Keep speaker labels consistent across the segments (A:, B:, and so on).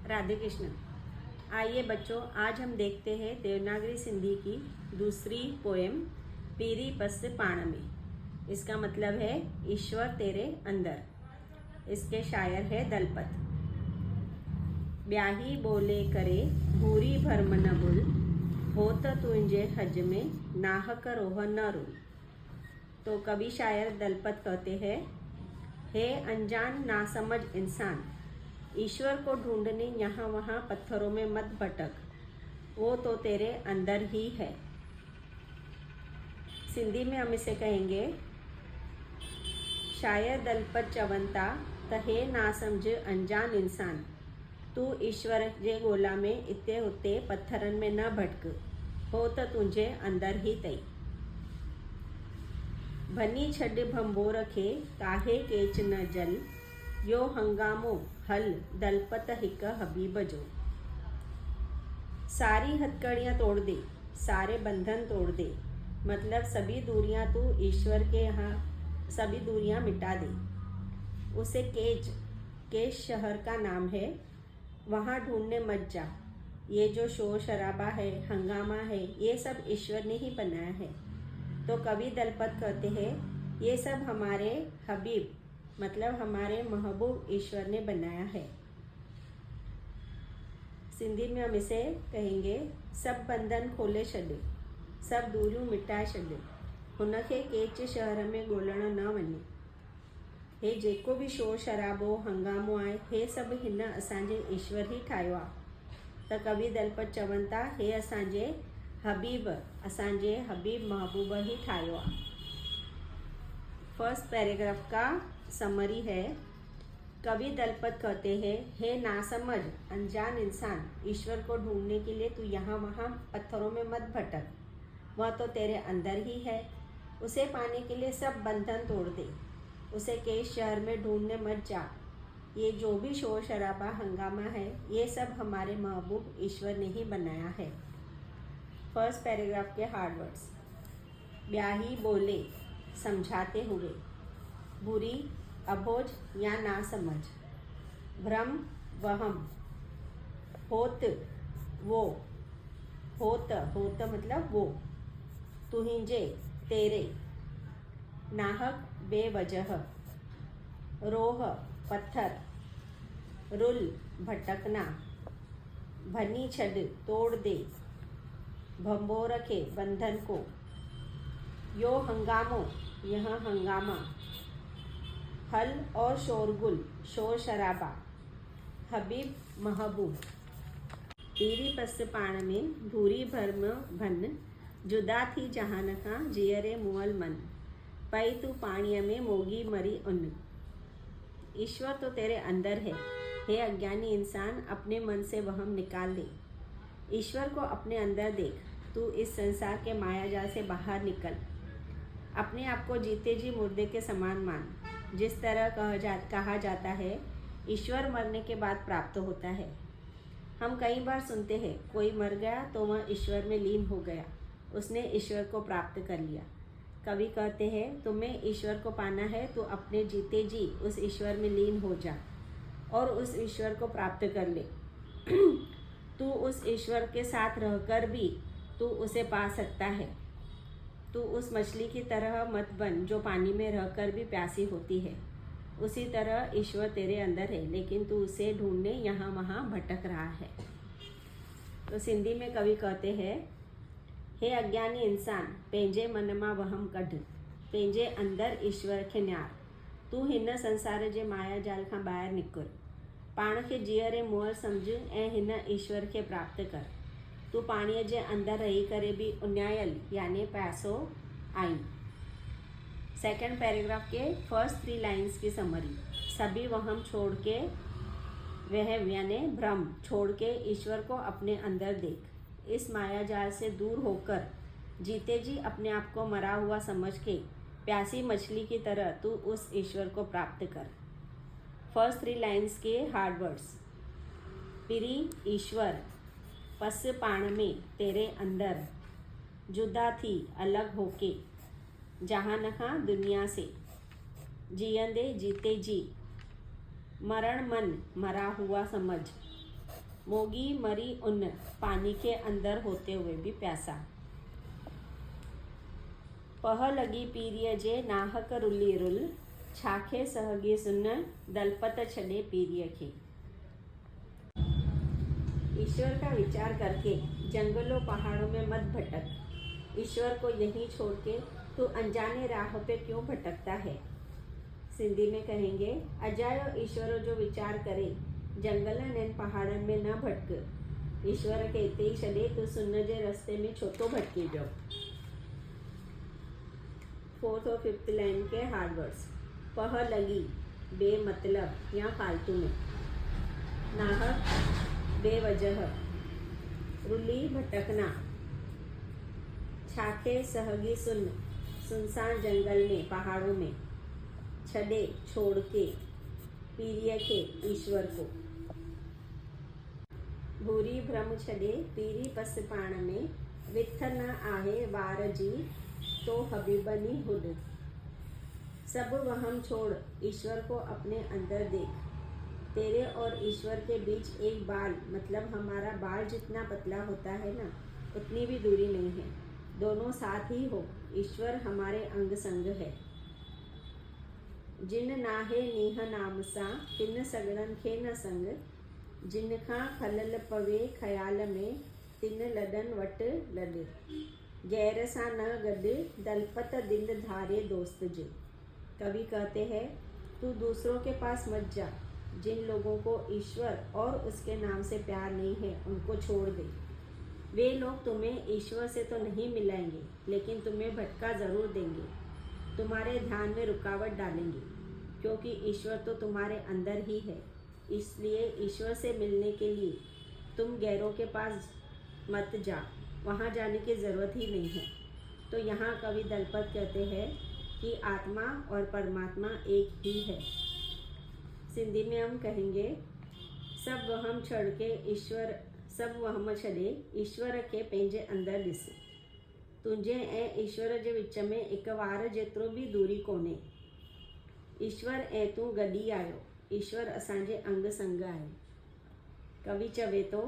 A: राधे कृष्ण। आइए बच्चों, आज हम देखते हैं देवनागरी सिंधी की दूसरी पोएम पीरी पस पाण में। इसका मतलब है ईश्वर तेरे अंदर। इसके शायर है दलपत। ब्याही बोले करे भूरी भरम न बुल, होत तुंजे हज में नाहक रोह न रुल। तो कवि शायर दलपत कहते हैं, हे अनजान नासमझ इंसान, ईश्वर को ढूंढने यहाँ वहाँ पत्थरों में मत भटक, वो तो तेरे अंदर ही है। सिंधी में हम इसे कहेंगे, शायर दलपत चवंता त हे नासमझ अनजान इंसान, तू ईश्वर जे ॻोल्हा में इते उते पत्थरनि में न भटक, हो त तुंहिंजे अंदर ही तई। भनी छॾ भंबोर खे काहे केच न जल, यो हंगामो हल दलपत हिक हबीब जो। सारी हथकड़ियाँ तोड़ दे, सारे बंधन तोड़ दे, मतलब सभी दूरियां तू ईश्वर के यहाँ सभी दूरियां मिटा दे। उसे केच शहर का नाम है, वहाँ ढूंढने मत जा। ये जो शोर शराबा है, हंगामा है, ये सब ईश्वर ने ही बनाया है। तो कवि दलपत कहते हैं, ये सब हमारे हबीब मतलब हमारे महबूब ईश्वर ने बनाया है। सिंधी में हम इसे कहेंगे, सब बंधन खोले छॾे, सब दूरियूं मिटाए छॾे, हुनखे केच शहर में ॻोल्हण न वञे। हे जेको भी शोर शराबो हंगामो आहे, हे सभु हिन असांजे ईश्वर ही ठाहियो आहे। त कवि दलपत चवनि था, हे असांजे हबीब महबूब ही ठाहियो आहे। फर्स्ट पैराग्राफ का समरी है। कवि दलपत कहते हैं, हे नासमझ अनजान इंसान, ईश्वर को ढूंढने के लिए तू यहाँ वहाँ पत्थरों में मत भटक, वह तो तेरे अंदर ही है। उसे पाने के लिए सब बंधन तोड़ दे, उसे केश शहर में ढूंढने मत जा। ये जो भी शोर शराबा हंगामा है, ये सब हमारे महबूब ईश्वर ने ही बनाया है। फर्स्ट पैराग्राफ के हार्ड वर्ड्स। ब्याही बोले समझाते हुए, बुरी अबोझ या नासमझ, भ्रम वहम, होत वो, होत मतलब वो, तुहिंजे तेरे, नाहक बेवजह, रोह पत्थर, रुल भटकना, भनी छड़ तोड़ दे, भंबोर के बंधन को, यो हंगामो यह हंगामा, हल और शोरगुल शोर शराबा, हबीब महबूब। पीरी पस पाण में भूरी भरम भन, जुदा थी जहान खां जीअरे मुअल मन, पई तू पाणीअ में मोगी मरी उन। ईश्वर तो तेरे अंदर है, हे अज्ञानी इंसान, अपने मन से वहम निकाल दे। ईश्वर को अपने अंदर देख, तू इस संसार के मायाजाल से बाहर निकल। अपने आप को जीते जी मुर्दे के समान मान। जिस तरह कहा जाता है, ईश्वर मरने के बाद प्राप्त होता है। हम कई बार सुनते हैं, कोई मर गया तो वह ईश्वर में लीन हो गया, उसने ईश्वर को प्राप्त कर लिया। कवि कहते हैं, तुम्हें ईश्वर को पाना है तो अपने जीते जी उस ईश्वर में लीन हो जा और उस ईश्वर को प्राप्त कर ले। तू उस ईश्वर के साथ रहकर भी तू उसे पा सकता है। तू उस मछली की तरह मत बन जो पानी में रहकर भी प्यासी होती है। उसी तरह ईश्वर तेरे अंदर है, लेकिन तू उसे ढूंढने यहाँ वहाँ भटक रहा है। तो सिंधी में कवि कहते हैं, हे अज्ञानी इंसान, पंहिंजे मन मां वहम कढ, पंहिंजे अंदर ईश्वर खे निहार। तू हिन संसार जे माया जाल खां ॿाहिरि निकिर, पाण खे जीअरे मुअल सम्झ ऐं हिन ईश्वर खे प्राप्त कर। तू पाणीअ जे अंदर रही करे भी उन्यायल यानी प्यासो आई। सेकंड पैराग्राफ के फर्स्ट 3 लाइन्स की समरी। सभी वहम छोड़ के, वहम यानी भ्रम छोड़ के ईश्वर को अपने अंदर देख। इस माया जाल से दूर होकर जीते जी अपने आप को मरा हुआ समझ के प्यासी मछली की तरह तू उस ईश्वर को प्राप्त कर। फर्स्ट 3 लाइन्स के हार्ड वर्ड्स। पीरी ईश्वर, पस पाण में तेरे अंदर, जुदा थी अलग होके जहान खां दुनिया से, जियंदे जीते जी, मरण मन मरा हुआ समझ, मोगी मरी उन, पानी के अंदर होते हुए भी प्यासा। पह लगी पीरिय जे नाहक रुली रुल, छाखे सहगी सुन, दलपत छड़े पीरिय के। ईश्वर का विचार करके जंगलों पहाड़ों में मत भटक। ईश्वर को यहीं छोड़ के तू अनजाने राह पे क्यों भटकता है। सिंधी में कहेंगे, अजायो ईश्वरो जो विचार करे, जंगलन एन पहाड़न में न भटक। ईश्वर के इते ही छॾे तू सुन जे रस्ते में छो तो भटकी जाओ। 4th और 5th लाइन के हार्ड वर्ड्स। पह लगी बेमतलब या फालतू में, नाहक बेवजह, रुली भटकना, छाखे सहगी सुन, सुनसान जंगल में पहाड़ों में, छड़े छोड़ के, पीरिय के ईश्वर को। भूरी भ्रम छड़े पीरी पस पाण में, विथ न आहे वार जी तो हबीबनी हुड। सब वहम छोड़ ईश्वर को अपने अंदर देख। तेरे और ईश्वर के बीच एक बाल, मतलब हमारा बाल जितना पतला होता है ना, उतनी भी दूरी नहीं है। दोनों साथ ही हो। ईश्वर हमारे अंग संग है। जिन नाहे नीह नाम सा, तिन सगड़न खे न संग। जिनखां खलल पवे ख्याल में, तिन लडन वट लड। गैर सा न गड, दलपत दिल धारे दोस्त जे। कवि कहते हैं, तू दूसरों के पास मत जा। जिन लोगों को ईश्वर और उसके नाम से प्यार नहीं है, उनको छोड़ दे। वे लोग तुम्हें ईश्वर से तो नहीं मिलाएंगे, लेकिन तुम्हें भटका जरूर देंगे। तुम्हारे ध्यान में रुकावट डालेंगे, क्योंकि ईश्वर तो तुम्हारे अंदर ही है। इसलिए ईश्वर से मिलने के लिए तुम गैरों के पास मत जा, वहाँ जाने की ज़रूरत ही नहीं है। तो यहाँ कवि दलपत कहते हैं कि आत्मा और परमात्मा एक ही है। सिंधी में हम कहेंगे, सब वहम छड़ के ईश्वर, सब वहम छॾे ईश्वर के पंहिंजे अंदर ॾिस। तुंहिंजे ऐं ईश्वर जे विच में हिकु वार जेतिरो बि दूरी कोन्हे। ईश्वर ऐं तूं गॾी आहियो। ईश्वर असांजे अंग संग आहे। कवि चवे थो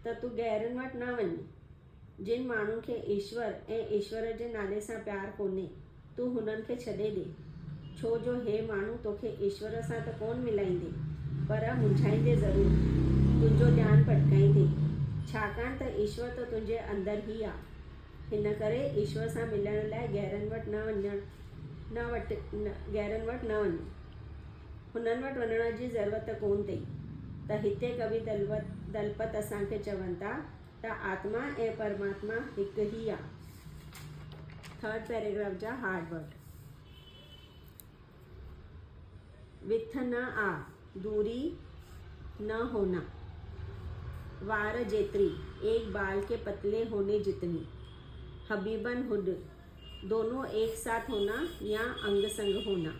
A: त तूं गैरनि वटि न वञ। जिन माण्हुनि खे ईश्वर ऐं ईश्वर जे नाले सां प्यार कोन्हे, तूं हुननि खे छॾे ॾे। छो जो हे माण्हू तोखे ईश्वर सां त कोन मिलाईंदे, पर मुंझाईंदे ज़रूर, तुंहिंजो ध्यानु भटकाईंदे। छाकाणि त ईश्वर त तुंहिंजे अंदर ई आहे। हिन करे ईश्वर सां मिलण लाइ गैरनि वटि न वञ। हुननि वटि वञण जी ज़रूरत कोन अथई। त हिते कवि दलपत असांखे चवनि था त आत्मा ऐं परमात्मा हिकु ई आहे। 3rd पैराग्राफ जा हार्ड वर्ड। विथ न आ, दूरी न होना। वार जेतरी, एक बाल के पतले होने जितनी। हबीबन हुड, दोनों एक साथ होना या अंग संग होना।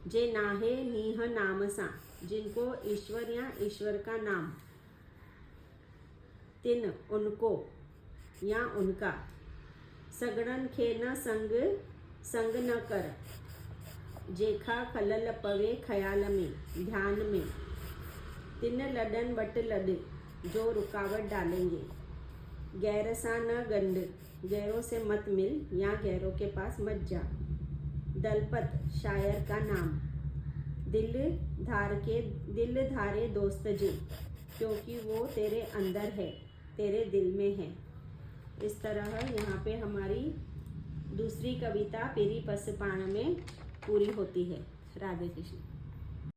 A: जे नाहे नीह नाम सा, जिनको ईश्वर या ईश्वर का नाम। तिन, उनको या उनका। सगड़न खे न संग, संग न कर। जेखा खलल पवे ख्याल में, ध्यान में। तिन लडन वट लड, जो रुकावट डालेंगे। गैर सा न गंड, गैरों से मत मिल या गैरों के पास मत जा। दलपत, शायर का नाम। दिल धारे दोस्त जी, क्योंकि वो तेरे अंदर है, तेरे दिल में है। इस तरह यहाँ पे हमारी दूसरी कविता पीरी पस पाण में पूरी होती है। राधे कृष्ण।